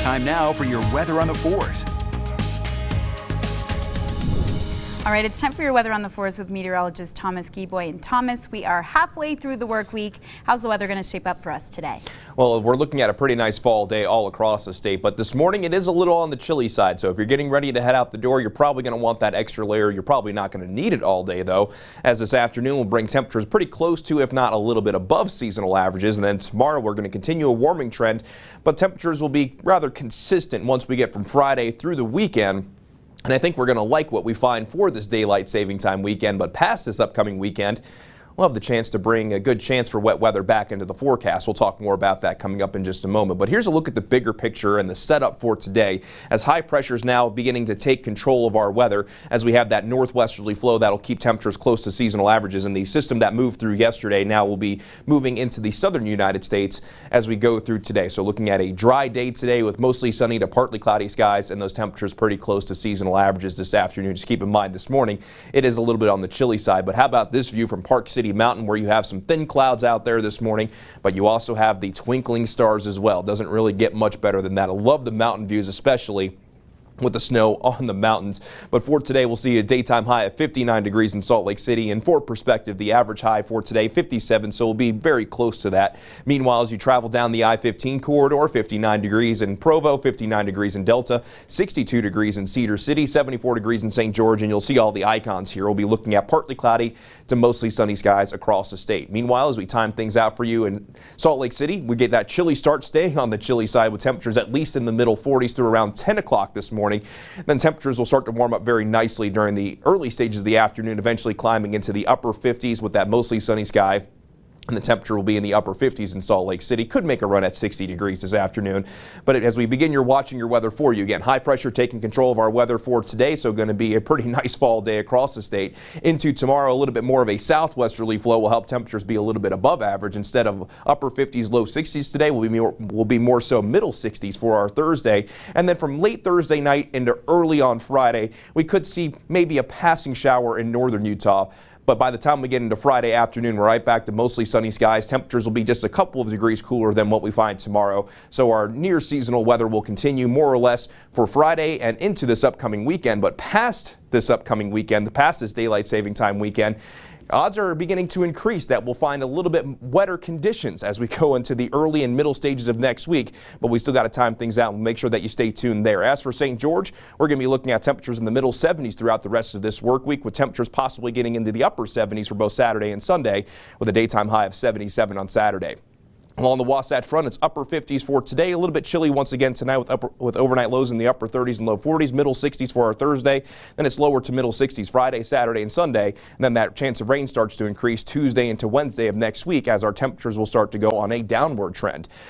Time now for your weather on the 4s. All right, it's time for your weather on the 4s with meteorologist Thomas Gieboy. And Thomas, we are halfway through the work week. How's the weather going to shape up for us today? Well, we're looking at a pretty nice fall day all across the state, but this morning it is a little on the chilly side. So if you're getting ready to head out the door, you're probably going to want that extra layer. You're probably not going to need it all day, though, as this afternoon will bring temperatures pretty close to, if not a little bit above seasonal averages. And then tomorrow we're going to continue a warming trend, but temperatures will be rather consistent once we get from Friday through the weekend. And I think we're going to like what we find for this daylight saving time weekend, but past this upcoming weekend, we'll have the chance to bring a good chance for wet weather back into the forecast. We'll talk more about that coming up in just a moment. But here's a look at the bigger picture and the setup for today, as high pressure is now beginning to take control of our weather, as we have that northwesterly flow that'll keep temperatures close to seasonal averages. And the system that moved through yesterday now will be moving into the southern United States as we go through today. So looking at a dry day today with mostly sunny to partly cloudy skies, and those temperatures pretty close to seasonal averages this afternoon. Just keep in mind this morning it is a little bit on the chilly side. But how about this view from Park City Mountain, where you have some thin clouds out there this morning, but you also have the twinkling stars as well. Doesn't really get much better than that. I love the mountain views, especially with the snow on the mountains. But for today, we'll see a daytime high of 59 degrees in Salt Lake City. And for perspective, the average high for today, 57, so we'll be very close to that. Meanwhile, as you travel down the I-15 corridor, 59 degrees in Provo, 59 degrees in Delta, 62 degrees in Cedar City, 74 degrees in St. George, and you'll see all the icons here. We'll be looking at partly cloudy to mostly sunny skies across the state. Meanwhile, as we time things out for you in Salt Lake City, we get that chilly start, staying on the chilly side with temperatures at least in the middle 40s through around 10 o'clock this morning. Then temperatures will start to warm up very nicely during the early stages of the afternoon, eventually climbing into the upper 50s with that mostly sunny sky. And the temperature will be in the upper 50s in Salt Lake City. Could make a run at 60 degrees this afternoon. But as we begin watching your weather for you, again, high pressure taking control of our weather for today. So going to be a pretty nice fall day across the state. Into tomorrow, a little bit more of a southwesterly flow will help temperatures be a little bit above average. Instead of upper 50s, low 60s today, will be more so middle 60s for our Thursday. And then from late Thursday night into early on Friday, we could see maybe a passing shower in northern Utah. But by the time we get into Friday afternoon, we're right back to mostly sunny skies. Temperatures will be just a couple of degrees cooler than what we find tomorrow. So our near seasonal weather will continue more or less for Friday and into this upcoming weekend. But past this upcoming weekend, past this daylight saving time weekend, odds are beginning to increase that we'll find a little bit wetter conditions as we go into the early and middle stages of next week. But we still got to time things out and make sure that you stay tuned there. As for St. George, we're going to be looking at temperatures in the middle 70s throughout the rest of this work week, with temperatures possibly getting into the upper 70s for both Saturday and Sunday, with a daytime high of 77 on Saturday. Along the Wasatch Front, it's upper 50s for today. A little bit chilly once again tonight with overnight lows in the upper 30s and low 40s, middle 60s for our Thursday. Then it's lower to middle 60s Friday, Saturday, and Sunday. And then that chance of rain starts to increase Tuesday into Wednesday of next week, as our temperatures will start to go on a downward trend.